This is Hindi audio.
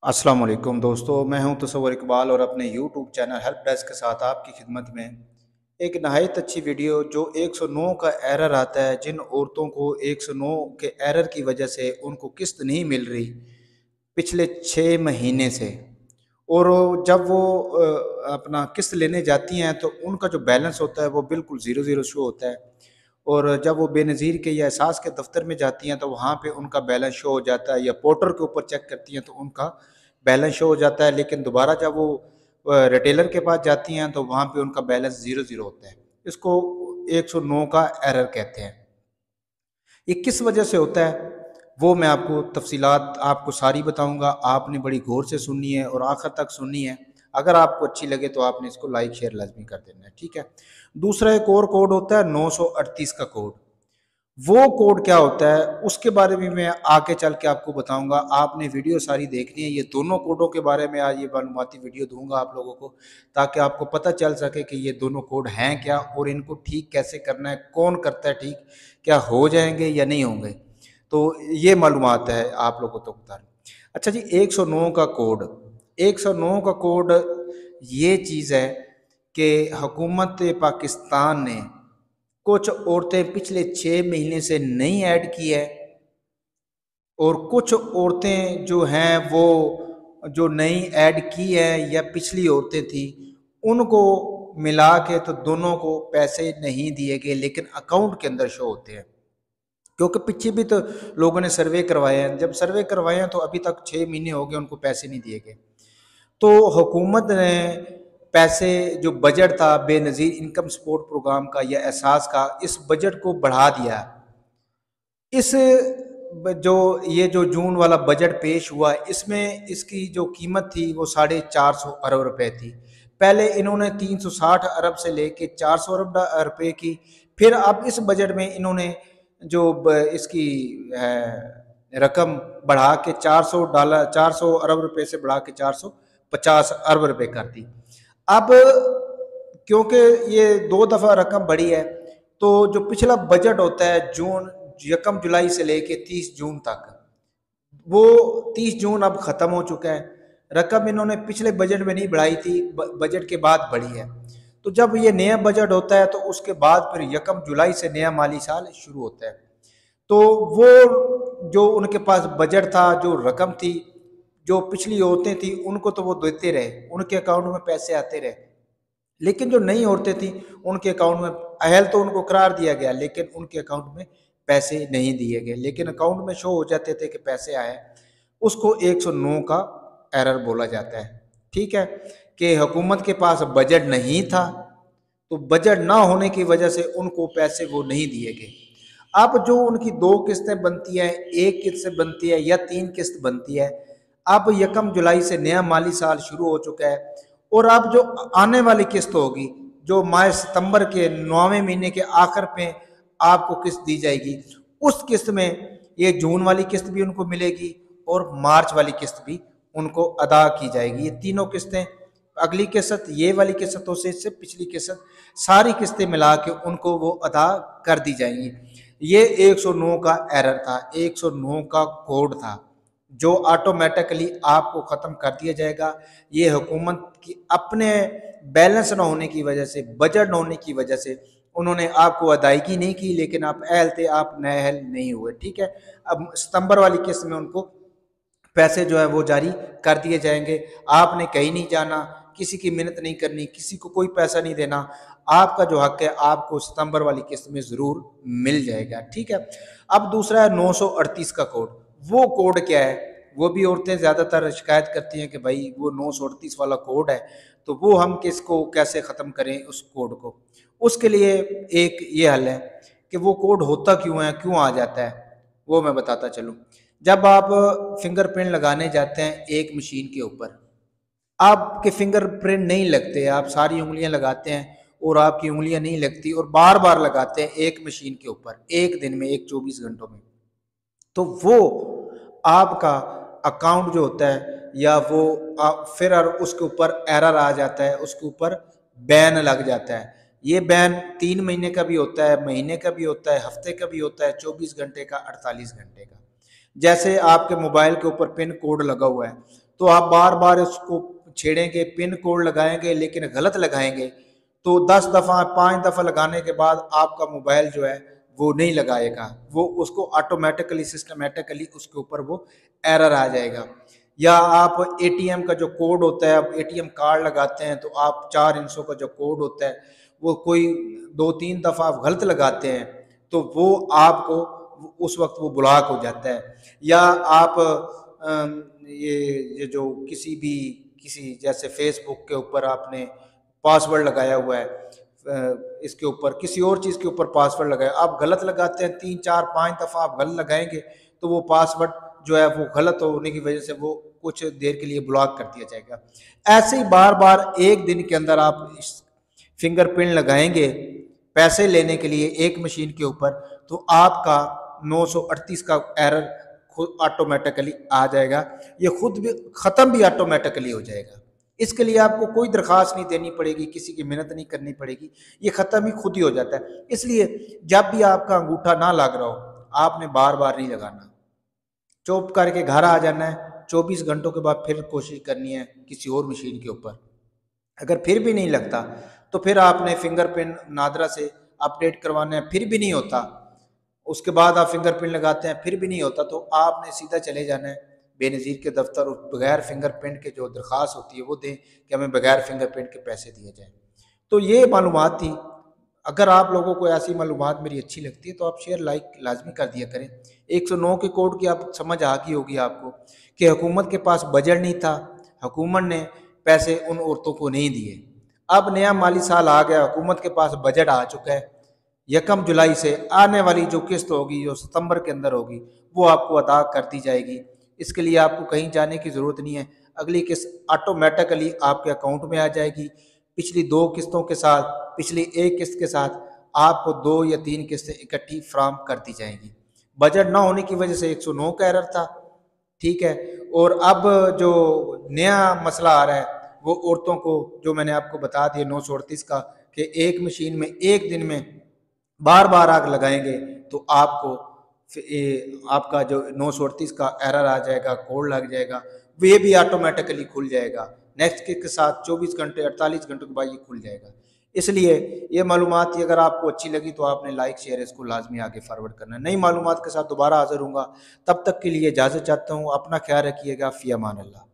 अस्सलाम वालेकुम दोस्तों, मैं हूं तसव्वुर इकबाल और अपने यूट्यूब चैनल हेल्प डेस्क के साथ आपकी खिदमत में एक नहायत अच्छी वीडियो जो 109 का एरर आता है। जिन औरतों को 109 के एरर की वजह से उनको किस्त नहीं मिल रही पिछले 6 महीने से, और जब वो अपना किस्त लेने जाती हैं तो उनका जो बैलेंस होता है वो बिल्कुल ज़ीरो ज़ीरो शो होता है। और जब वो बेनज़ीर के या एहसास के दफ्तर में जाती हैं तो वहाँ पे उनका बैलेंस शो हो जाता है, या पोर्टर के ऊपर चेक करती हैं तो उनका बैलेंस शो हो जाता है। लेकिन दोबारा जब वो रिटेलर के पास जाती हैं तो वहाँ पे उनका बैलेंस ज़ीरो ज़ीरो होता है। इसको 109 का एरर कहते हैं। ये किस वजह से होता है वो मैं आपको तफसीलात आपको सारी बताऊंगा। आपने बड़ी गौर से सुननी है और आखिर तक सुननी है। अगर आपको अच्छी लगे तो आपने इसको लाइक शेयर लाजमी कर देना है, ठीक है। दूसरा एक और कोड होता है 938 का कोड। वो कोड क्या होता है उसके बारे में मैं आगे चल के आपको बताऊंगा। आपने वीडियो सारी देखनी है। ये दोनों कोडों के बारे में आज ये मालूमाती वीडियो दूंगा आप लोगों को, ताकि आपको पता चल सके कि ये दोनों कोड हैं क्या और इनको ठीक कैसे करना है, कौन करता है ठीक, क्या हो जाएंगे या नहीं होंगे। तो ये मालूमात है आप लोगों को तो बता रहा हूं। अच्छा जी, 109 का कोड, 109 का कोड ये चीज़ है कि हुकूमत पाकिस्तान ने कुछ औरतें पिछले 6 महीने से नहीं ऐड की है, और कुछ औरतें जो हैं वो जो नई ऐड की है या पिछली औरतें थी उनको मिला के तो दोनों को पैसे नहीं दिए गए, लेकिन अकाउंट के अंदर शो होते हैं। क्योंकि पीछे भी तो लोगों ने सर्वे करवाए हैं। जब सर्वे करवाए हैं तो अभी तक 6 महीने हो गए उनको पैसे नहीं दिए गए। तो हुकूमत ने पैसे, जो बजट था बेनज़ीर इनकम सपोर्ट प्रोग्राम का या एहसास का, इस बजट को बढ़ा दिया। इस जो ये जो जून वाला बजट पेश हुआ इसमें इसकी जो कीमत थी वो 450 अरब थी। पहले इन्होंने 360 अरब से लेके 400 अरब रुपए की। फिर अब इस बजट में इन्होंने जो इसकी रकम बढ़ा के 400 अरब रुपए से बढ़ा के 450 अरब रुपए कर दी। अब क्योंकि ये 2 दफ़ा रकम बढ़ी है तो जो पिछला बजट होता है जून 1 जुलाई से लेके 30 जून तक, वो 30 जून अब ख़त्म हो चुका है। रकम इन्होंने पिछले बजट में नहीं बढ़ाई थी, बजट के बाद बढ़ी है। तो जब ये नया बजट होता है तो उसके बाद फिर 1 जुलाई से नया माली साल शुरू होता है। तो वो जो उनके पास बजट था, जो रकम थी, जो पिछली औरतें थी उनको तो वो देते रहे, उनके अकाउंट में पैसे आते रहे। लेकिन जो नई औरतें थी उनके अकाउंट में अहल तो उनको करार दिया गया, लेकिन उनके अकाउंट में पैसे नहीं दिए गए। लेकिन अकाउंट में शो हो जाते थे कि पैसे आए। उसको 109 का एरर बोला जाता है, ठीक है। कि हुकूमत के पास बजट नहीं था, तो बजट ना होने की वजह से उनको पैसे वो नहीं दिए गए। अब जो उनकी 2 किस्तें बनती है, एक किस्त बनती है या 3 किस्त बनती है। अब 1 जुलाई से नया माली साल शुरू हो चुका है, और अब जो आने वाली किस्त होगी, जो माह सितंबर के 9वें महीने के आखिर पे आपको किस्त दी जाएगी, उस किस्त में ये जून वाली किस्त भी उनको मिलेगी और मार्च वाली किस्त भी उनको अदा की जाएगी। ये तीनों किस्तें, अगली किस्त, ये वाली किस्तों से इससे पिछली किस्त, सारी किस्तें मिला के उनको वो अदा कर दी जाएंगी। ये 109 का एरर था, 109 का कोड था जो ऑटोमेटिकली आपको ख़त्म कर दिया जाएगा। ये हुकूमत की अपने बैलेंस ना होने की वजह से, बजट ना होने की वजह से उन्होंने आपको अदायगी नहीं की, लेकिन आप अहल थे, आप नाअहल नहीं हुए, ठीक है। अब सितंबर वाली किस्त में उनको पैसे जो है वो जारी कर दिए जाएंगे। आपने कहीं नहीं जाना, किसी की मिन्नत नहीं करनी, किसी को कोई पैसा नहीं देना। आपका जो हक है आपको सितंबर वाली किस्त में ज़रूर मिल जाएगा, ठीक है। अब दूसरा है 938 का कोड। वो कोड क्या है? वो भी औरतें ज़्यादातर शिकायत करती हैं कि भाई वो 938 वाला कोड है, तो वो हम किसको कैसे ख़त्म करें उस कोड को। उसके लिए एक ये हल है कि वो कोड होता क्यों है, क्यों आ जाता है, वो मैं बताता चलूँ। जब आप फिंगरप्रिंट लगाने जाते हैं एक मशीन के ऊपर, आपके फिंगरप्रिंट नहीं लगते, आप सारी उंगलियां लगाते हैं और आपकी उंगलियां नहीं लगती, और बार बार लगाते हैं एक मशीन के ऊपर एक दिन में, एक 24 घंटों में, तो वो आपका अकाउंट जो होता है, या वो फिर उसके ऊपर एरर आ जाता है, उसके ऊपर बैन लग जाता है। ये बैन 3 महीने का भी होता है, महीने का भी होता है, हफ्ते का भी होता है, 24 घंटे का, 48 घंटे का। जैसे आपके मोबाइल के ऊपर पिन कोड लगा हुआ है, तो आप बार बार उसको छेड़ेंगे, पिन कोड लगाएंगे लेकिन गलत लगाएंगे, तो 10 दफ़ा 5 दफ़ा लगाने के बाद आपका मोबाइल जो है वो नहीं लगाएगा, वो उसको ऑटोमेटिकली सिस्टमेटिकली उसके ऊपर वो एरर आ जाएगा। या आप एटीएम का जो कोड होता है, अब एटीएम कार्ड लगाते हैं तो आप 4 अंकों का जो कोड होता है वो कोई 2-3 दफ़ा आप गलत लगाते हैं तो वो आपको उस वक्त वो ब्लॉक हो जाता है। या आप ये जो किसी जैसे फेसबुक के ऊपर आपने पासवर्ड लगाया हुआ है, इसके ऊपर किसी और चीज़ के ऊपर पासवर्ड लगाया, आप गलत लगाते हैं, 3-4-5 दफ़ा आप गलत लगाएंगे तो वो पासवर्ड जो है वो गलत होने की वजह से वो कुछ देर के लिए ब्लॉक कर दिया जाएगा। ऐसे ही बार बार एक दिन के अंदर आप फिंगरप्रिंट लगाएंगे पैसे लेने के लिए एक मशीन के ऊपर, तो आपका 938 का एरर खुद ऑटोमेटिकली आ जाएगा, ये खुद भी ख़त्म भी ऑटोमेटिकली हो जाएगा। इसके लिए आपको कोई दरख्वास्त नहीं देनी पड़ेगी, किसी की मेहनत नहीं करनी पड़ेगी, ये ख़त्म ही खुद ही हो जाता है। इसलिए जब भी आपका अंगूठा ना लग रहा हो, आपने बार बार नहीं लगाना, चुप करके घर आ जाना है, 24 घंटों के बाद फिर कोशिश करनी है किसी और मशीन के ऊपर। अगर फिर भी नहीं लगता तो फिर आपने फिंगरप्रिंट नादरा से अपडेट करवाना है, फिर भी नहीं होता, उसके बाद आप फिंगरप्रिंट लगाते हैं फिर भी नहीं होता, तो आपने सीधा चले जाना है बेनज़ीर के दफ्तर और बगैर फिंगरप्रिंट के जो दरख्वास्त होती है वो दें कि हमें बगैर फिंगरप्रिंट के पैसे दिए जाएँ। तो ये मालूमात थी। अगर आप लोगों को ऐसी मालूमात मेरी अच्छी लगती है तो आप शेयर लाइक लाजमी कर दिया करें। 109 के कोड की आप समझ आ गई होगी आपको कि हुकूमत के पास बजट नहीं था, हुकूमत ने पैसे उन औरतों को नहीं दिए। अब नया माली साल आ गया, हुकूमत के पास बजट आ चुका है, 1 जुलाई से आने वाली जो किस्त होगी, जो सितंबर के अंदर होगी, वो आपको अदा कर दी जाएगी। इसके लिए आपको कहीं जाने की ज़रूरत नहीं है, अगली किस्त ऑटोमेटिकली आपके अकाउंट में आ जाएगी। पिछली 2 किस्तों के साथ, पिछली 1 किस्त के साथ आपको 2 या 3 किस्तें इकट्ठी फ्राहम कर दी जाएंगी। बजट ना होने की वजह से 109 का एरर था, ठीक है। और अब जो नया मसला आ रहा है वो औरतों को, जो मैंने आपको बता दिया 938 का, कि एक मशीन में एक दिन में बार बार आग लगाएंगे तो आपको आपका जो 938 का एरर आ जाएगा, कोड लग जाएगा, ये भी ऑटोमेटिकली खुल जाएगा। नेक्स्ट के साथ 24 घंटे 48 घंटों के बाद ये खुल जाएगा। इसलिए ये मालूमात अगर आपको अच्छी लगी तो आपने लाइक शेयर इसको लाजमी आगे फॉरवर्ड करना है। नई मालूमात के साथ दोबारा हाजिर हूँगा, तब तक के लिए इजाज़त चाहता हूँ। अपना ख्याल रखिएगा। फ़ी अमान अल्लाह।